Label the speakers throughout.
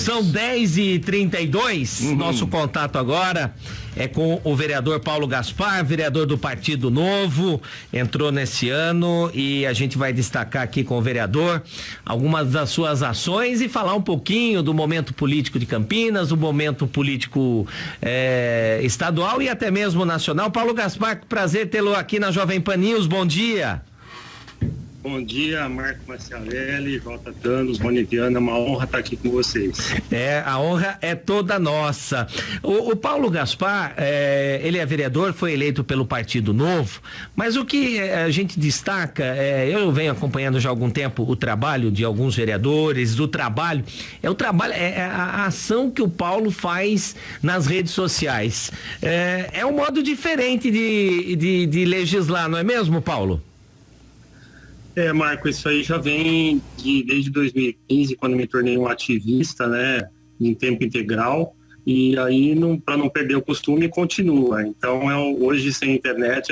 Speaker 1: São 10h32, nosso contato agora é com o vereador Paulo Gaspar, vereador do Partido Novo, entrou nesse ano e a gente vai destacar aqui com o vereador algumas das suas ações e falar um pouquinho do momento político de Campinas, do momento político estadual e até mesmo nacional. Paulo Gaspar, prazer tê-lo aqui na Jovem Pan News, bom dia.
Speaker 2: Bom dia, Marco Marcialelli, Jota Danos, Boniviana, é uma honra estar aqui com vocês.
Speaker 1: A honra é toda nossa. O Paulo Gaspar, ele é vereador, foi eleito pelo Partido Novo, mas o que a gente destaca, eu venho acompanhando já há algum tempo o trabalho de alguns vereadores, a ação que o Paulo faz nas redes sociais. É um modo diferente de legislar, não é mesmo, Paulo?
Speaker 2: Marco, isso aí já vem desde 2015, quando me tornei um ativista, né, em tempo integral, e aí, para não perder o costume, continua. Então, hoje, sem internet,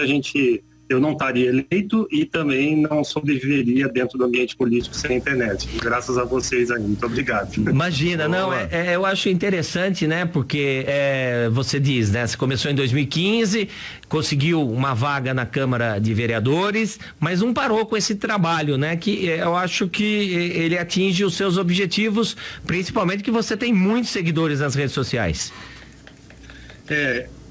Speaker 2: eu não estaria eleito e também não sobreviveria dentro do ambiente político sem internet. Graças a vocês aí, muito obrigado.
Speaker 1: Imagina, eu acho interessante, né, porque você diz, né, você começou em 2015, conseguiu uma vaga na Câmara de Vereadores, mas não parou com esse trabalho, né, que eu acho que ele atinge os seus objetivos, principalmente que você tem muitos seguidores nas redes sociais.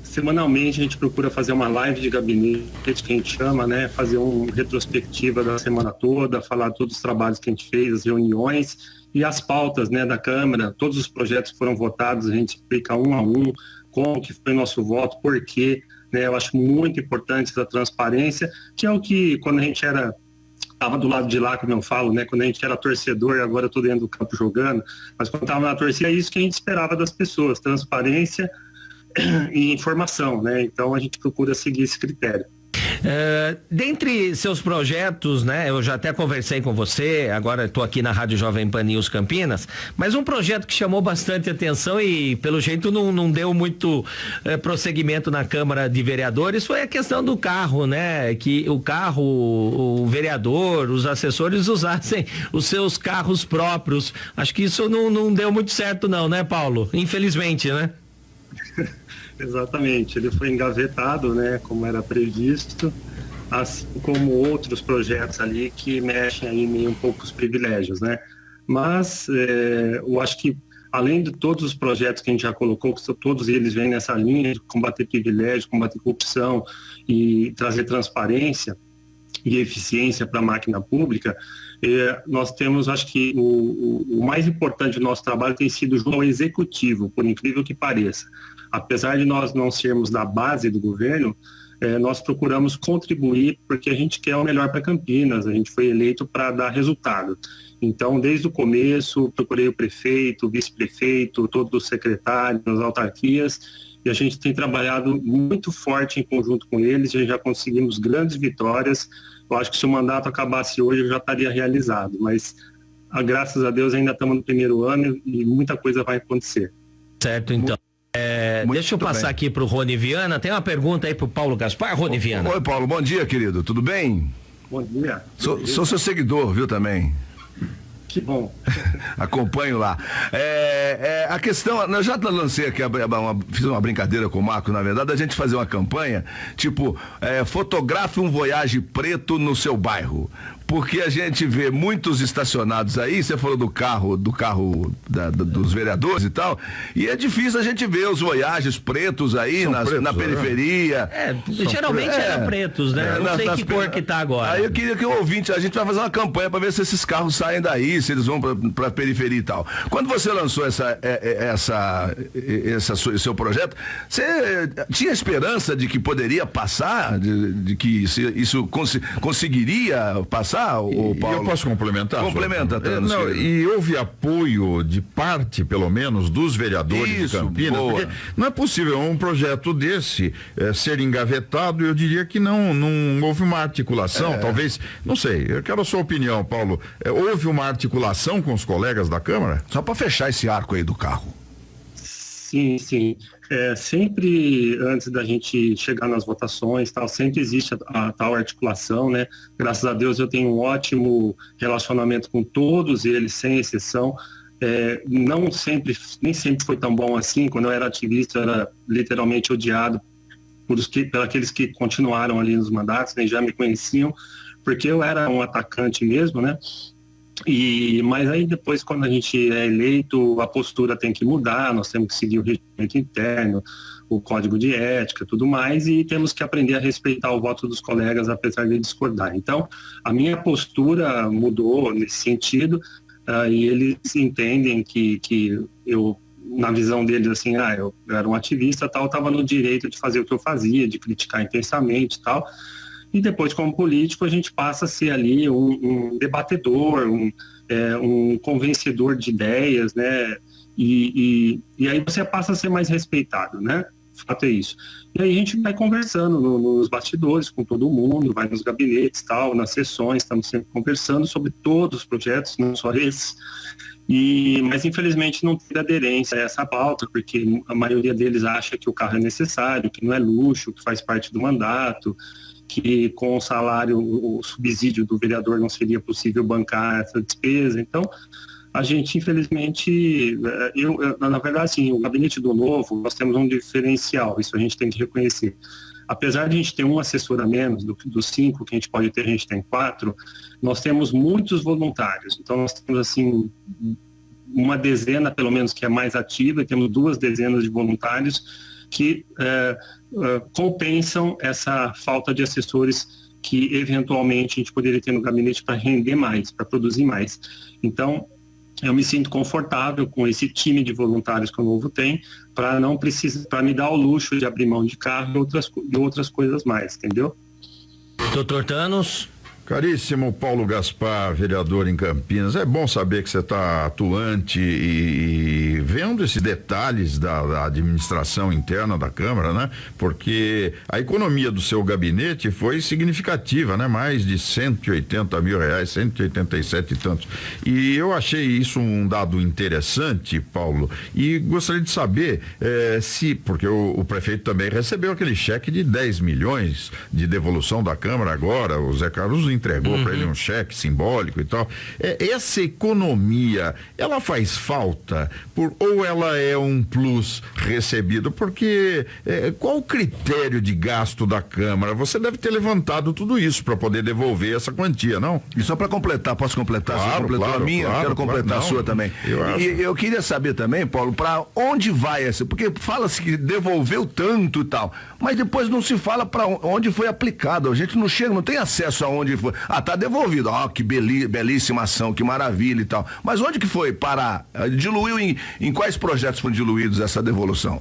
Speaker 2: Semanalmente a gente procura fazer uma live de gabinete, que a gente chama, né? Fazer uma retrospectiva da semana toda, falar todos os trabalhos que a gente fez, as reuniões e as pautas, né, da Câmara, todos os projetos que foram votados, a gente explica um a um, como que foi nosso voto, por quê, né? Eu acho muito importante essa transparência, que é o que, quando a gente estava do lado de lá, como eu falo, né? Quando a gente era torcedor, agora eu estou dentro do campo jogando, mas quando estava na torcida, é isso que a gente esperava das pessoas, transparência e informação, né? Então a gente procura seguir esse critério.
Speaker 1: Dentre seus projetos, né? Eu já até conversei com você, agora estou aqui na Rádio Jovem Pan News Campinas, mas um projeto que chamou bastante atenção e pelo jeito não deu muito prosseguimento na Câmara de Vereadores foi a questão do carro, né? Que o vereador, os assessores usassem os seus carros próprios. Acho que isso não deu muito certo não, né, Paulo? Infelizmente, né?
Speaker 2: Exatamente, ele foi engavetado, né, como era previsto, assim como outros projetos ali que mexem aí meio um pouco os privilégios, né? Mas eu acho que além de todos os projetos que a gente já colocou, que todos eles vêm nessa linha de combater privilégio, combater corrupção e trazer transparência e eficiência para a máquina pública, nós temos, acho que o mais importante do nosso trabalho tem sido junto ao executivo, por incrível que pareça. Apesar de nós não sermos da base do governo, nós procuramos contribuir porque a gente quer o melhor para Campinas, a gente foi eleito para dar resultado. Então, desde o começo, procurei o prefeito, o vice-prefeito, todos os secretários, as autarquias, e a gente tem trabalhado muito forte em conjunto com eles, já conseguimos grandes vitórias. Eu acho que se o mandato acabasse hoje, eu já estaria realizado, mas graças a Deus ainda estamos no primeiro ano e muita coisa vai acontecer.
Speaker 1: Certo, então. Deixa eu passar aqui pro Rony Viana. Tem uma pergunta aí pro Paulo Gaspar, Rony Viana.
Speaker 3: Oi, Paulo, bom dia, querido. Tudo bem?
Speaker 2: Bom dia.
Speaker 3: Sou seu seguidor, viu, também.
Speaker 2: Que bom.
Speaker 3: Acompanho lá. A questão, eu já lancei aqui, fiz uma brincadeira com o Marco, na verdade, a gente fazer uma campanha, tipo, fotografe um Voyage preto no seu bairro. Porque a gente vê muitos estacionados aí, você falou do carro dos vereadores e tal, e é difícil a gente ver os Voyages pretos aí na periferia.
Speaker 1: Geralmente eram pretos, né? Não sei que cor que tá agora.
Speaker 3: Aí eu queria que o ouvinte, a gente vai fazer uma campanha para ver se esses carros saem daí, se eles vão pra periferia e tal. Quando você lançou seu projeto, você tinha esperança de que poderia passar, de que isso conseguiria passar? O Paulo?
Speaker 4: Eu posso complementar?
Speaker 3: Complementa, Thanos.
Speaker 4: E houve apoio de parte, pelo menos, dos vereadores de Campinas, porque não é possível um projeto desse ser engavetado. Eu diria que não houve uma articulação, talvez, não sei, eu quero a sua opinião, Paulo. Houve uma articulação com os colegas da Câmara?
Speaker 3: Só para fechar esse arco aí do carro.
Speaker 2: Sim. Sempre antes da gente chegar nas votações, tal, sempre existe a tal articulação, né? Graças a Deus eu tenho um ótimo relacionamento com todos eles, sem exceção. nem sempre foi tão bom assim. Quando eu era ativista, eu era literalmente odiado por aqueles que continuaram ali nos mandatos, né, já me conheciam, porque eu era um atacante mesmo, né? Mas aí depois, quando a gente é eleito, a postura tem que mudar, nós temos que seguir o regimento interno, o código de ética, tudo mais, e temos que aprender a respeitar o voto dos colegas, apesar de discordar. Então, a minha postura mudou nesse sentido, e eles entendem que eu, na visão deles, assim, eu era um ativista, tal, estava no direito de fazer o que eu fazia, de criticar intensamente, tal. E depois, como político, a gente passa a ser ali um debatedor, um convencedor de ideias, né? E aí você passa a ser mais respeitado, né? O fato é isso. E aí a gente vai conversando nos bastidores com todo mundo, vai nos gabinetes, tal, nas sessões, estamos sempre conversando sobre todos os projetos, não só esses. Mas infelizmente não tem aderência a essa pauta, porque a maioria deles acha que o carro é necessário, que não é luxo, que faz parte do mandato, que com o salário, o subsídio do vereador não seria possível bancar essa despesa. Então, a gente, infelizmente, na verdade, assim, o gabinete do Novo, nós temos um diferencial, isso a gente tem que reconhecer. Apesar de a gente ter um assessor a menos, dos 5 que a gente pode ter, a gente tem 4, nós temos muitos voluntários. Então, nós temos, assim, uma dezena, pelo menos, que é mais ativa, e temos 2 dezenas de voluntários que compensam essa falta de assessores que eventualmente a gente poderia ter no gabinete para render mais, para produzir mais. Então, eu me sinto confortável com esse time de voluntários que o Novo tem, para me dar o luxo de abrir mão de carro e outras coisas mais, entendeu?
Speaker 1: Doutor Thanos.
Speaker 4: Caríssimo Paulo Gaspar, vereador em Campinas, é bom saber que você está atuante e vendo esses detalhes da administração interna da Câmara, né? Porque a economia do seu gabinete foi significativa, né? Mais de 180 mil reais, 187 e tantos. E eu achei isso um dado interessante, Paulo, e gostaria de saber porque o prefeito também recebeu aquele cheque de 10 milhões de devolução da Câmara agora, o Zé Carlos entregou para ele um cheque simbólico e tal. Essa economia, ela faz falta ou ela é um plus recebido? Porque qual o critério de gasto da Câmara? Você deve ter levantado tudo isso para poder devolver essa quantia, não?
Speaker 3: E só para completar, posso completar?
Speaker 4: Claro,
Speaker 3: você completou a minha, quero completar a sua também. Eu queria saber também, Paulo, para onde vai essa? Porque fala-se que devolveu tanto e tal, mas depois não se fala para onde foi aplicado. A gente não chega, não tem acesso a onde foi. Tá devolvido. Que belíssima ação, que maravilha e tal. Mas onde que foi parar? Diluiu em quais projetos foram diluídos essa devolução?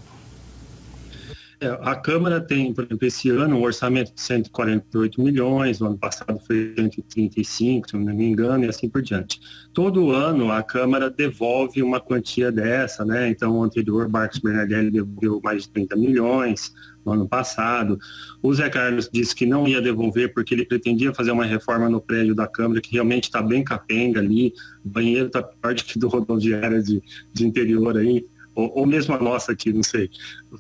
Speaker 2: A Câmara tem, por exemplo, esse ano um orçamento de 148 milhões, o ano passado foi 135, se não me engano, e assim por diante. Todo ano a Câmara devolve uma quantia dessa, né? Então, o anterior, Marcos Bernardelli, devolveu mais de 30 milhões no ano passado. O Zé Carlos disse que não ia devolver porque ele pretendia fazer uma reforma no prédio da Câmara, que realmente está bem capenga ali, o banheiro está pior do que do rodoviária de interior aí, ou mesmo a nossa aqui, não sei,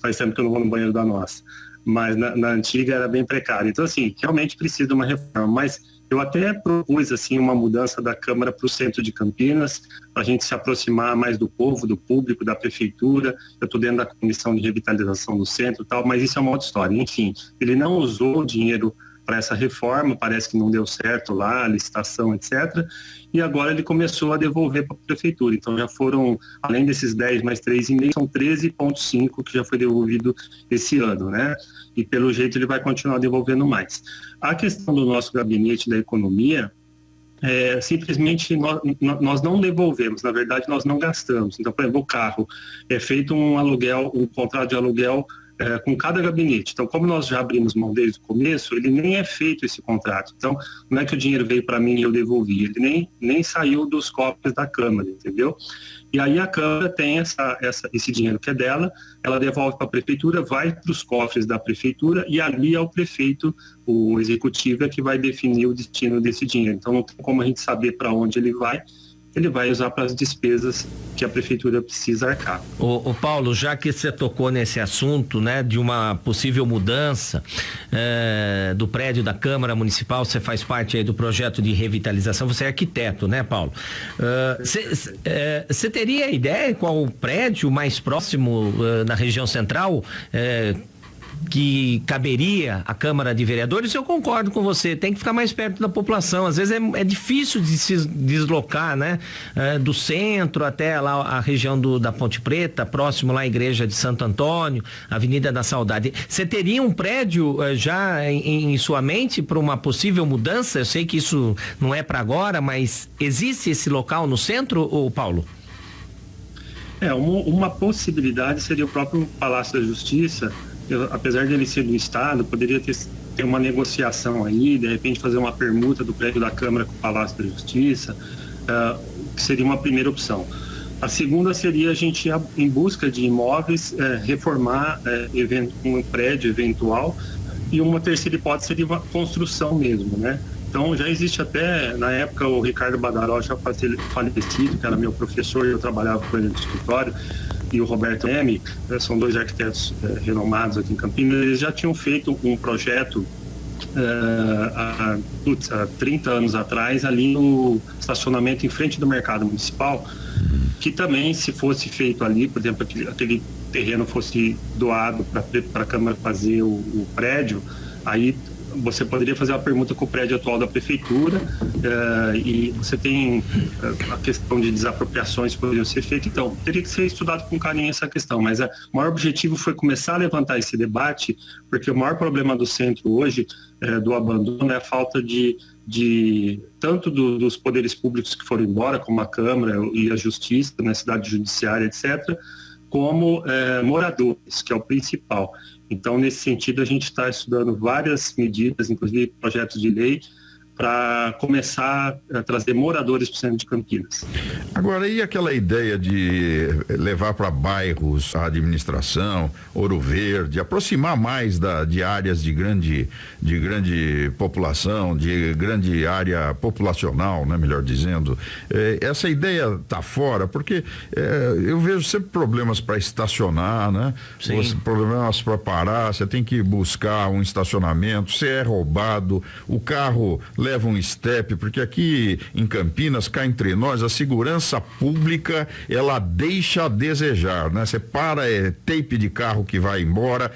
Speaker 2: faz tempo que eu não vou no banheiro da nossa, mas na antiga era bem precário. Então, assim, realmente precisa de uma reforma, mas eu até propus, assim, uma mudança da Câmara para o centro de Campinas, para a gente se aproximar mais do povo, do público, da prefeitura. Eu estou dentro da comissão de revitalização do centro e tal, mas isso é uma outra história. Enfim, ele não usou o dinheiro para essa reforma, parece que não deu certo lá, a licitação, etc. E agora ele começou a devolver para a prefeitura. Então já foram, além desses 10 mais 3,5, são 13,5 que já foi devolvido esse ano, né? E pelo jeito ele vai continuar devolvendo mais. A questão do nosso gabinete da economia, simplesmente nós não devolvemos, na verdade nós não gastamos. Então, por exemplo, o carro é feito um contrato de aluguel com cada gabinete. Então, como nós já abrimos mão desde o começo, ele nem é feito esse contrato. Então, não é que o dinheiro veio para mim e eu devolvi, ele nem saiu dos cofres da Câmara, entendeu? E aí a Câmara tem esse dinheiro que é dela, ela devolve para a Prefeitura, vai para os cofres da Prefeitura e ali é o prefeito, o executivo, é que vai definir o destino desse dinheiro. Então, não tem como a gente saber para onde ele vai. ele vai usar para as despesas que a prefeitura precisa arcar.
Speaker 1: Ô Paulo, já que você tocou nesse assunto, né, de uma possível mudança do prédio da Câmara Municipal, você faz parte aí do projeto de revitalização, você é arquiteto, né, Paulo? Você teria ideia qual o prédio mais próximo na região central que caberia à Câmara de Vereadores? Eu concordo com você, tem que ficar mais perto da população. Às vezes é difícil de se deslocar, né? Do centro até lá a região da Ponte Preta, próximo lá à Igreja de Santo Antônio, Avenida da Saudade. Você teria um prédio já em sua mente para uma possível mudança? Eu sei que isso não é para agora, mas existe esse local no centro, ô Paulo?
Speaker 2: Uma possibilidade seria o próprio Palácio da Justiça. Apesar de ele ser do Estado, poderia ter uma negociação aí, de repente fazer uma permuta do prédio da Câmara com o Palácio da Justiça, que seria uma primeira opção. A segunda seria a gente ir em busca de imóveis, reformar um prédio eventual, e uma terceira hipótese seria uma construção mesmo, né? Então já existe até, na época, o Ricardo Badaró já falecido, que era meu professor, e eu trabalhava com ele no escritório, e o Roberto Leme, são dois arquitetos renomados aqui em Campinas. Eles já tinham feito um projeto há 30 anos atrás, ali no estacionamento em frente do mercado municipal, que também, se fosse feito ali, por exemplo, aquele terreno fosse doado para a Câmara fazer o prédio, aí você poderia fazer uma permuta com o prédio atual da prefeitura, e você tem a questão de desapropriações que poderiam ser feitas. Então, teria que ser estudado com carinho essa questão, mas o maior objetivo foi começar a levantar esse debate, porque o maior problema do centro hoje, do abandono, é a falta de tanto dos poderes públicos que foram embora, como a Câmara e a Justiça, na cidade judiciária, etc., como moradores, que é o principal. Então, nesse sentido, a gente está estudando várias medidas, inclusive projetos de lei, para começar a trazer moradores para o centro de Campinas.
Speaker 4: Agora, e aquela ideia de levar para bairros a administração, Ouro Verde, aproximar mais de áreas de grande população, de grande área populacional, né, melhor dizendo? Essa ideia está fora, porque eu vejo sempre problemas para estacionar, né? Problemas para parar, você tem que buscar um estacionamento, você é roubado, o carro leva um step, porque aqui em Campinas, cá entre nós, a segurança pública, ela deixa a desejar, né? Você para, tape de carro que vai embora,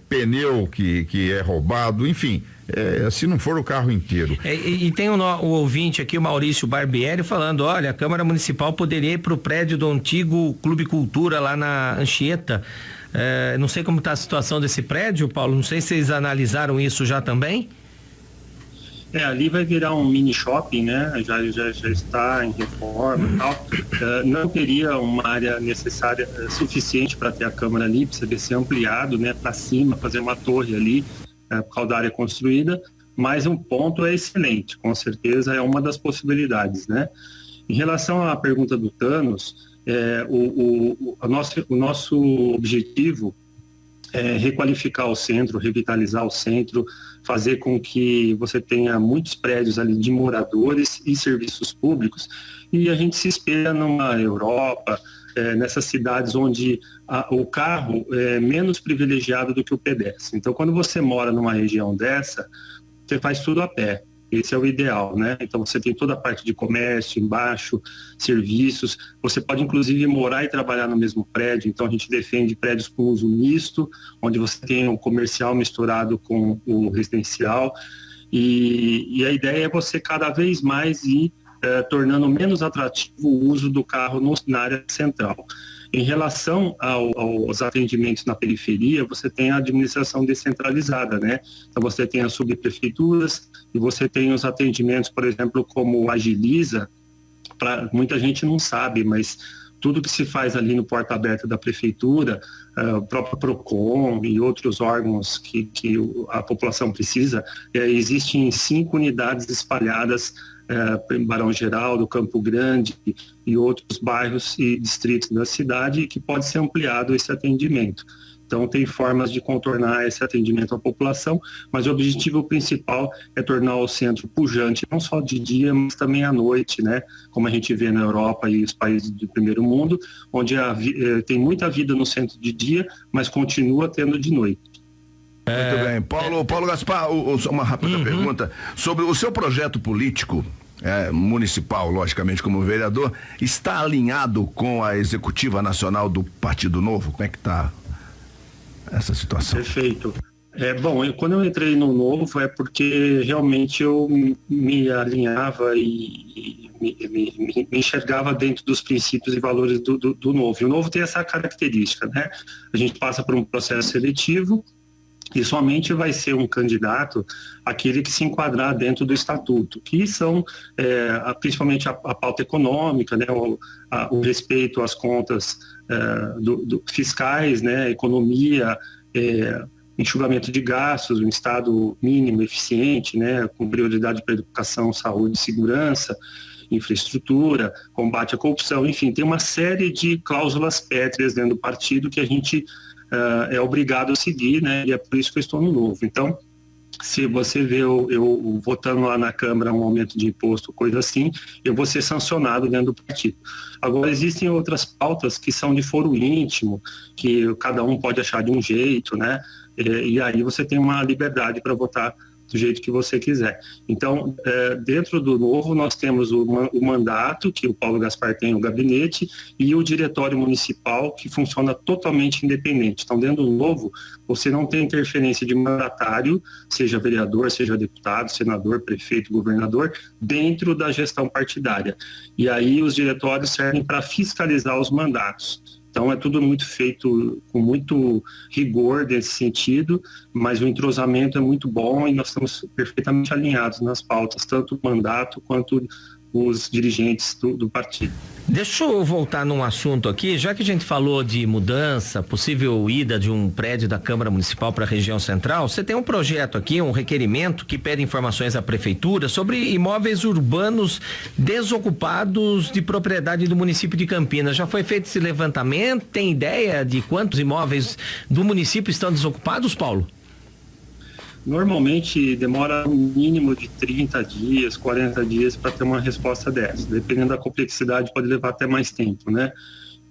Speaker 4: pneu que é roubado, enfim, se não for o carro inteiro.
Speaker 1: E tem o ouvinte aqui, o Maurício Barbieri, falando, olha, a Câmara Municipal poderia ir para o prédio do antigo Clube Cultura lá na Anchieta. Não sei como está a situação desse prédio, Paulo, não sei se vocês analisaram isso já também.
Speaker 2: Ali vai virar um mini shopping, né? Já está em reforma e tal. Não teria uma área necessária, suficiente para ter a Câmara ali, precisa ser ampliado, né? Para cima, fazer uma torre ali, por causa da área construída, mas um ponto é excelente, com certeza é uma das possibilidades, né? Em relação à pergunta do Thanos, o nosso objetivo é requalificar o centro, revitalizar o centro, fazer com que você tenha muitos prédios ali de moradores e serviços públicos, e a gente se espelha numa Europa, nessas cidades onde o carro é menos privilegiado do que o pedestre. Então, quando você mora numa região dessa, você faz tudo a pé. Esse é o ideal, né? Então você tem toda a parte de comércio embaixo, serviços, você pode inclusive morar e trabalhar no mesmo prédio, então a gente defende prédios com uso misto, onde você tem o comercial misturado com o residencial, e a ideia é você cada vez mais ir tornando menos atrativo o uso do carro na área central. Em relação aos atendimentos na periferia, você tem a administração descentralizada, né? Então você tem as subprefeituras e você tem os atendimentos, por exemplo, como o Agiliza, muita gente não sabe, mas tudo que se faz ali no porta aberta da prefeitura, o próprio PROCON e outros órgãos que a população precisa, existem 5 unidades espalhadas em Barão Geraldo, Campo Grande e outros bairros e distritos da cidade, que pode ser ampliado esse atendimento. Então, tem formas de contornar esse atendimento à população, mas o objetivo principal é tornar o centro pujante, não só de dia, mas também à noite, né? Como a gente vê na Europa e os países do primeiro mundo, onde tem muita vida no centro de dia, mas continua tendo de noite.
Speaker 3: Muito bem. Paulo Gaspar, uma rápida pergunta sobre o seu projeto político. Municipal, logicamente, como vereador, está alinhado com a executiva nacional do Partido Novo? Como é que está essa situação?
Speaker 2: Perfeito. Quando eu entrei no Novo é porque realmente eu me alinhava e me enxergava dentro dos princípios e valores do Novo. E o Novo tem essa característica, né? A gente passa por um processo seletivo e somente vai ser um candidato aquele que se enquadrar dentro do estatuto, que são principalmente a pauta econômica, né, o respeito às contas fiscais, né, economia, enxugamento de gastos, um Estado mínimo eficiente, né, com prioridade para educação, saúde e segurança, infraestrutura, combate à corrupção, enfim, tem uma série de cláusulas pétreas dentro do partido que a gente é obrigado a seguir, né? E é por isso que eu estou no Novo. Então, se você vê eu votando lá na Câmara um aumento de imposto, coisa assim, eu vou ser sancionado dentro do partido. Agora, existem outras pautas que são de foro íntimo, que cada um pode achar de um jeito, né? E aí você tem uma liberdade para votar do jeito que você quiser. Então, dentro do Novo, nós temos o mandato, que o Paulo Gaspar tem, o gabinete, e o diretório municipal, que funciona totalmente independente. Então, dentro do Novo, você não tem interferência de mandatário, seja vereador, seja deputado, senador, prefeito, governador, dentro da gestão partidária. E aí os diretórios servem para fiscalizar os mandatos. Então é tudo muito feito com muito rigor nesse sentido, mas o entrosamento é muito bom e nós estamos perfeitamente alinhados nas pautas, tanto o mandato quanto os dirigentes do partido.
Speaker 1: Deixa eu voltar num assunto aqui, já que a gente falou de mudança, possível ida de um prédio da Câmara Municipal para a região central, você tem um projeto aqui, um requerimento que pede informações à Prefeitura sobre imóveis urbanos desocupados de propriedade do município de Campinas. Já foi feito esse levantamento? Tem ideia de quantos imóveis do município estão desocupados, Paulo?
Speaker 2: Normalmente demora um mínimo de 30 dias, 40 dias para ter uma resposta dessa. Dependendo da complexidade, pode levar até mais tempo, né?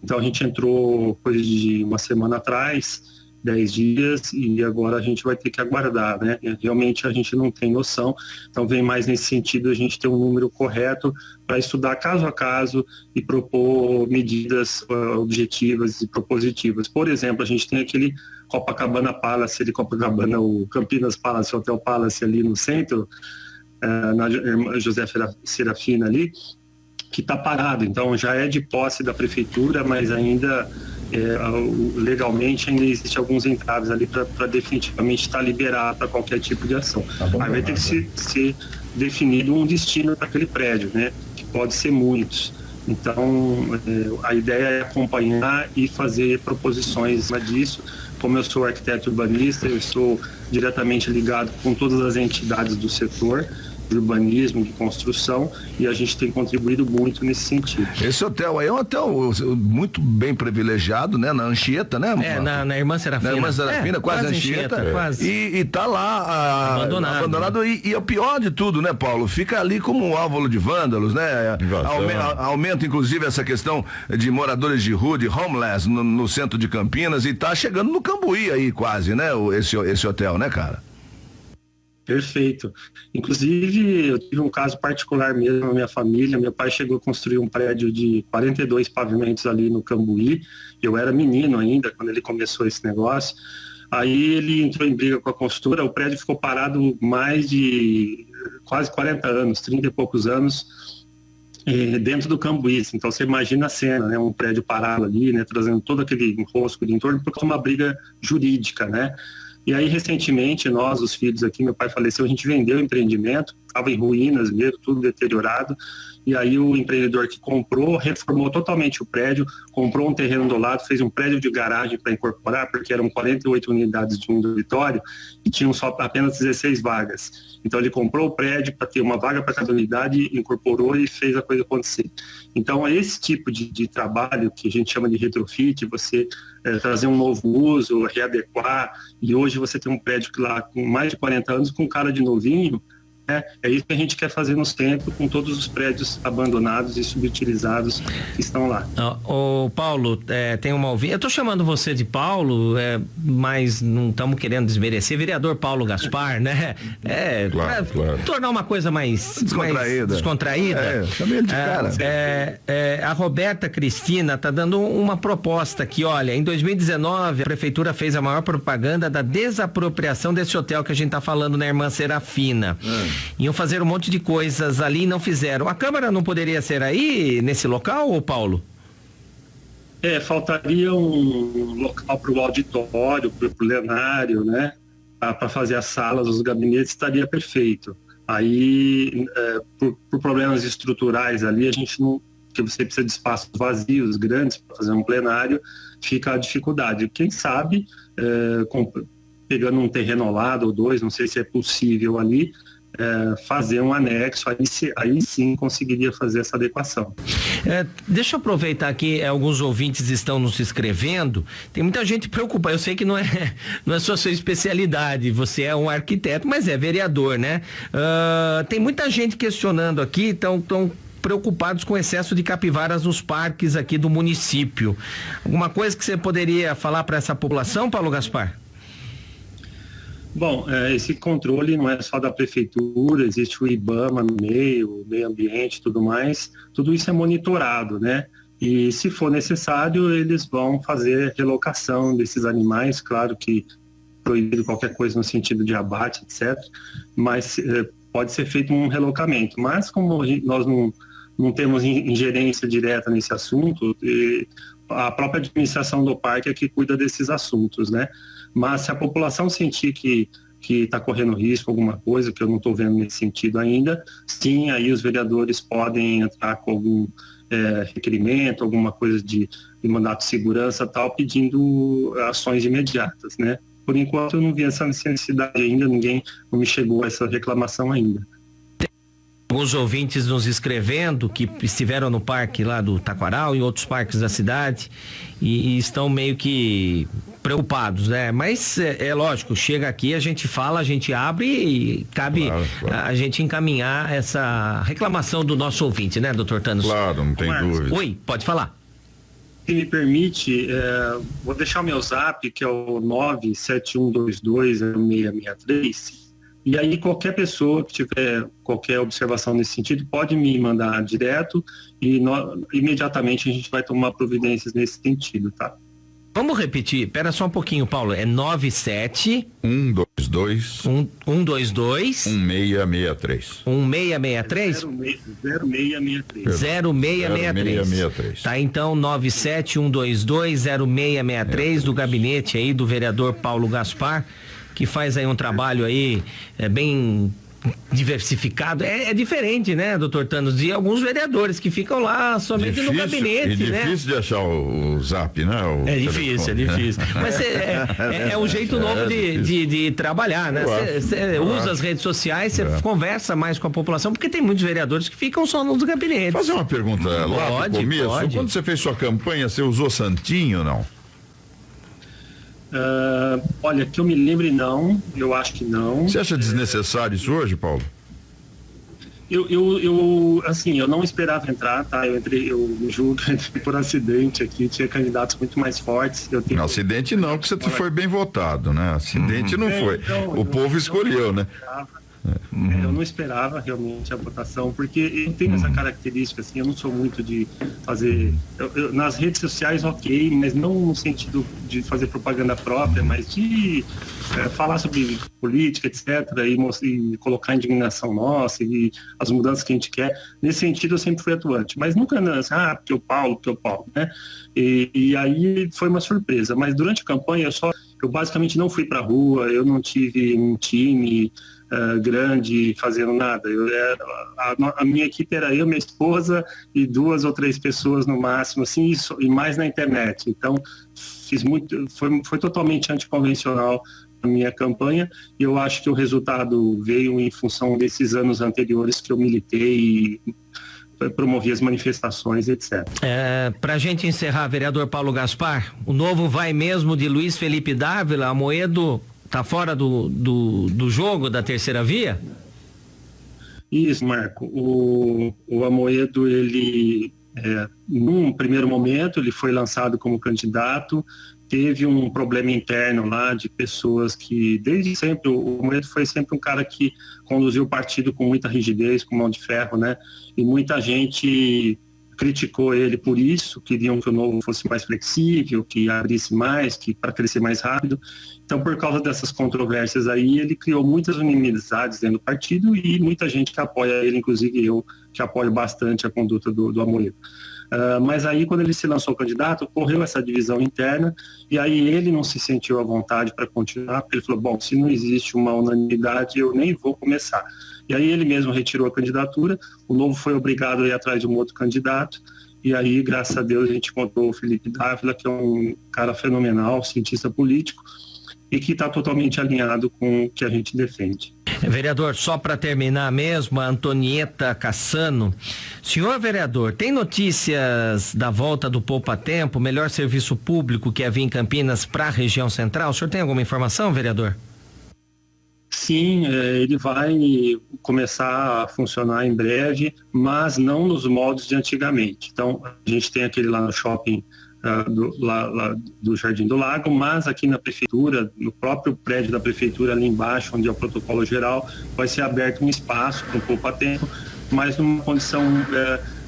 Speaker 2: Então a gente entrou coisa de uma semana atrás, 10 dias, e agora a gente vai ter que aguardar, né? Realmente a gente não tem noção, então vem mais nesse sentido a gente ter um número correto para estudar caso a caso e propor medidas objetivas e propositivas. Por exemplo, a gente tem aquele Copacabana Palace, o Campinas Palace, Hotel Palace ali no centro, na José Serafina ali, que está parado. Então já é de posse da prefeitura, mas ainda legalmente ainda existe alguns entraves ali para definitivamente estar liberado para qualquer tipo de ação. Aí vai ter que ser definido um destino para aquele prédio, né? Que pode ser muitos. Então a ideia é acompanhar e fazer proposições disso. Como eu sou arquiteto urbanista, eu estou diretamente ligado com todas as entidades do setor de urbanismo, de construção, e a gente tem contribuído muito nesse sentido.
Speaker 3: Esse hotel aí é um hotel muito bem privilegiado, né? Na Anchieta, né?
Speaker 1: Na Irmã Serafina.
Speaker 3: Na Irmã Serafina, quase Anchieta.
Speaker 1: Quase.
Speaker 3: E tá lá abandonado. E é o pior de tudo, né, Paulo? Fica ali como um alvo de vândalos, né? Aumenta, inclusive, essa questão de moradores de rua, de homeless, no centro de Campinas, e tá chegando no Cambuí aí quase, né? Esse hotel, né, cara?
Speaker 2: Perfeito. Inclusive, eu tive um caso particular mesmo na minha família. Meu pai chegou a construir um prédio de 42 pavimentos ali no Cambuí. Eu era menino ainda quando ele começou esse negócio. Aí ele entrou em briga com a construtora. O prédio ficou parado mais de quase 40 anos, 30 e poucos anos, dentro do Cambuí. Então você imagina a cena, né? Um prédio parado ali, né? Trazendo todo aquele enrosco de entorno, porque é uma briga jurídica, né? E aí, recentemente, nós, os filhos aqui, meu pai faleceu, a gente vendeu o empreendimento estava em ruínas mesmo, tudo deteriorado. E aí o empreendedor que comprou, reformou totalmente o prédio, comprou um terreno do lado, fez um prédio de garagem para incorporar, porque eram 48 unidades de um dormitório e tinham só apenas 16 vagas. Então ele comprou o prédio para ter uma vaga para cada unidade, incorporou e fez a coisa acontecer. Então é esse tipo de trabalho que a gente chama de retrofit, você trazer um novo uso, readequar, e hoje você tem um prédio que lá com mais de 40 anos, com cara de novinho. É isso que a gente quer fazer no centro, com todos os prédios abandonados e subutilizados que estão lá.
Speaker 1: Ô Paulo, tem uma ouvinte, eu estou chamando você de Paulo, mas não estamos querendo desmerecer, vereador Paulo Gaspar, né?
Speaker 4: Claro.
Speaker 1: Tornar uma coisa mais descontraída.
Speaker 3: Chamei ele de cara.
Speaker 1: A Roberta Cristina está dando uma proposta aqui, olha, em 2019 a prefeitura fez a maior propaganda da desapropriação desse hotel que a gente está falando na Irmã Serafina. Iam fazer um monte de coisas ali e não fizeram. A Câmara não poderia ser aí, nesse local, ou Paulo?
Speaker 2: Faltaria um local para o auditório, para o plenário, né? Para fazer as salas, os gabinetes, estaria perfeito. Aí, por problemas estruturais ali, a gente não... que você precisa de espaços vazios, grandes, para fazer um plenário, fica a dificuldade. Quem sabe, pegando um terreno ao lado ou dois, não sei se é possível ali, fazer um anexo, aí sim conseguiria fazer essa adequação.
Speaker 1: Deixa eu aproveitar aqui, alguns ouvintes estão nos escrevendo, tem muita gente preocupada, eu sei que não é só sua especialidade, você é um arquiteto, mas é vereador, né? Tem muita gente questionando aqui, estão preocupados com o excesso de capivaras nos parques aqui do município. Alguma coisa que você poderia falar para essa população, Paulo Gaspar?
Speaker 2: Bom, esse controle não é só da prefeitura, existe o IBAMA no meio, o meio ambiente e tudo mais, tudo isso é monitorado, né? E se for necessário, eles vão fazer relocação desses animais, claro que proibido qualquer coisa no sentido de abate, etc., mas pode ser feito um relocamento. Mas como nós não temos ingerência direta nesse assunto, a própria administração do parque é que cuida desses assuntos, né? Mas se a população sentir que está correndo risco, alguma coisa, que eu não estou vendo nesse sentido ainda, sim, aí os vereadores podem entrar com algum requerimento, alguma coisa de mandato de segurança tal, pedindo ações imediatas, né? Por enquanto eu não vi essa necessidade ainda, não me chegou essa reclamação ainda.
Speaker 1: Alguns ouvintes nos escrevendo que estiveram no parque lá do Taquaral e outros parques da cidade e estão meio que preocupados, né? Mas é lógico, chega aqui, a gente fala, a gente abre e cabe a gente encaminhar essa reclamação do nosso ouvinte, né, doutor Thanos?
Speaker 4: Claro, não tem dúvida.
Speaker 1: Oi, pode falar.
Speaker 2: Se me permite, vou deixar o meu zap, que é o 971220663. E aí qualquer pessoa que tiver qualquer observação nesse sentido pode me mandar direto e imediatamente a gente vai tomar providências nesse sentido, tá?
Speaker 1: Vamos repetir, pera só um pouquinho, Paulo, é 97
Speaker 4: 122
Speaker 1: 1663
Speaker 2: 0663
Speaker 1: 0663. Tá, então 971220663 do gabinete aí do vereador Paulo Gaspar, que faz aí um trabalho aí bem diversificado. É diferente, né, doutor Thanos, de alguns vereadores que ficam lá somente no gabinete, né?
Speaker 4: É difícil de achar o zap, né?
Speaker 1: É difícil. Mas é um jeito novo de trabalhar, né? Você usa as redes sociais, você conversa mais com a população, porque tem muitos vereadores que ficam só nos gabinetes.
Speaker 4: Fazer uma pergunta lá no começo.
Speaker 1: Pode.
Speaker 4: Quando você fez sua campanha, você usou santinho ou não?
Speaker 2: Olha, que eu me lembre não, eu acho que não.
Speaker 4: Você acha desnecessário isso hoje, Paulo?
Speaker 2: Eu não esperava entrar, tá? Eu me julgo que entrei por acidente aqui, tinha candidatos muito mais fortes.
Speaker 4: Não, acidente não, porque você foi bem votado, né? Acidente não foi. Então, o povo escolheu, né?
Speaker 2: Eu não esperava realmente a votação, porque eu tenho essa característica, assim, eu não sou muito de fazer, nas redes sociais ok, mas não no sentido de fazer propaganda própria, mas de falar sobre política, etc, e colocar a indignação nossa e as mudanças que a gente quer. Nesse sentido eu sempre fui atuante, mas nunca porque o Paulo, né? E aí foi uma surpresa, mas durante a campanha eu basicamente não fui pra rua, eu não tive um time. grande fazendo nada. A minha equipe era eu, minha esposa e 2 ou 3 pessoas no máximo, assim, e mais na internet. Então, foi totalmente anticonvencional a minha campanha, e eu acho que o resultado veio em função desses anos anteriores que eu militei e promovi as manifestações, etc.
Speaker 1: Para a gente encerrar, vereador Paulo Gaspar, o Novo vai mesmo de Luiz Felipe Dávila, Amoedo tá fora do jogo da terceira via?
Speaker 2: Isso, Marco. O Amoedo, ele, num primeiro momento, ele foi lançado como candidato, teve um problema interno lá de pessoas que, desde sempre, o Amoedo foi sempre um cara que conduziu o partido com muita rigidez, com mão de ferro, né? E muita gente criticou ele por isso, queriam que o Novo fosse mais flexível, que abrisse mais, que para crescer mais rápido. Então, por causa dessas controvérsias aí, ele criou muitas inimizades dentro do partido e muita gente que apoia ele, inclusive eu, que apoio bastante a conduta do Amoedo. Mas aí, quando ele se lançou candidato, ocorreu essa divisão interna e aí ele não se sentiu à vontade para continuar, porque ele falou, bom, se não existe uma unanimidade, eu nem vou começar. E aí ele mesmo retirou a candidatura, o Novo foi obrigado a ir atrás de um outro candidato, e aí, graças a Deus, a gente encontrou o Felipe Dávila, que é um cara fenomenal, cientista político, e que está totalmente alinhado com o que a gente defende.
Speaker 1: Vereador, só para terminar mesmo, a Antonieta Cassano. Senhor vereador, tem notícias da volta do Poupa Tempo, melhor serviço público que havia em Campinas para a região central? O senhor tem alguma informação, vereador?
Speaker 2: Sim, ele vai começar a funcionar em breve, mas não nos moldes de antigamente. Então, a gente tem aquele lá no shopping do Jardim do Lago, mas aqui na prefeitura, no próprio prédio da prefeitura, ali embaixo, onde é o protocolo geral, vai ser aberto um espaço para o Poupa Tempo, mas numa condição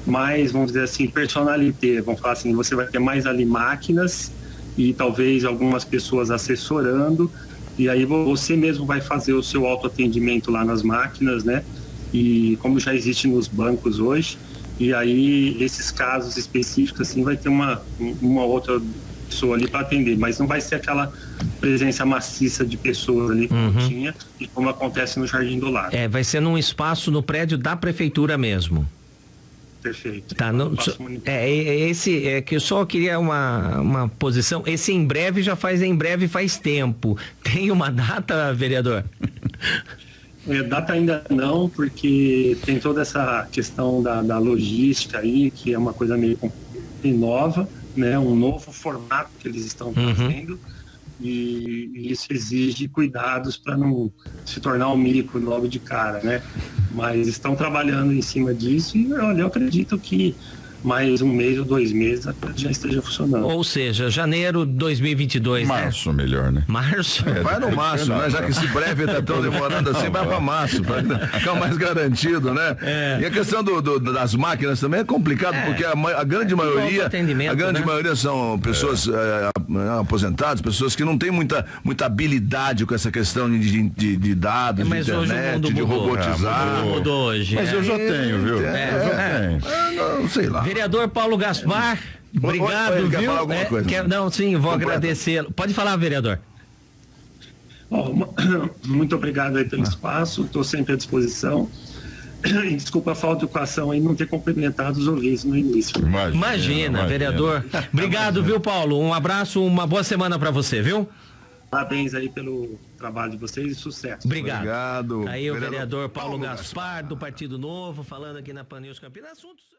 Speaker 2: mais, vamos dizer assim, personalité. Vamos falar assim, você vai ter mais ali máquinas e talvez algumas pessoas assessorando, e aí você mesmo vai fazer o seu autoatendimento lá nas máquinas, né? E como já existe nos bancos hoje, e aí esses casos específicos assim vai ter uma outra pessoa ali para atender, mas não vai ser aquela presença maciça de pessoas ali como tinha e como acontece no Jardim do Lago.
Speaker 1: Vai ser num espaço no prédio da prefeitura mesmo.
Speaker 2: Perfeito.
Speaker 1: Tá, esse que eu só queria uma posição. Esse em breve faz tempo. Tem uma data, vereador?
Speaker 2: Data ainda não, porque tem toda essa questão da logística aí, que é uma coisa meio nova, né? Um novo formato que eles estão fazendo, e isso exige cuidados para não se tornar um mico logo de cara, né? Mas estão trabalhando em cima disso e olha, eu acredito que mais 1 mês ou 2 meses já esteja funcionando.
Speaker 1: Ou seja, janeiro de 2022,
Speaker 4: março,
Speaker 1: né?
Speaker 4: Melhor, né?
Speaker 1: Março?
Speaker 3: Vai no março, né? Já que esse breve tá tão demorando assim, vai para março, para ficar mais garantido, né? E a questão das máquinas também é complicado, porque a grande maioria, maioria são pessoas aposentadas, pessoas que não têm muita habilidade com essa questão de dados, de internet, de robotizar.
Speaker 1: Mudou hoje.
Speaker 4: Mas eu já tenho, viu?
Speaker 3: Não sei lá.
Speaker 1: Vereador Paulo Gaspar, obrigado, viu?
Speaker 3: Quer falar alguma coisa?
Speaker 1: Não, sim, vou agradecê-lo. Pode falar, vereador.
Speaker 2: Muito obrigado aí pelo espaço, estou sempre à disposição. Desculpa a falta de educação aí, não ter cumprimentado os ouvintes no início.
Speaker 1: Imagina, vereador. Obrigado, viu, Paulo? Um abraço, uma boa semana para você, viu?
Speaker 2: Parabéns aí pelo trabalho de vocês e sucesso.
Speaker 1: Obrigado. Aí o vereador Paulo Gaspar, do Partido Novo, falando aqui na Pan News Campinas. Assuntos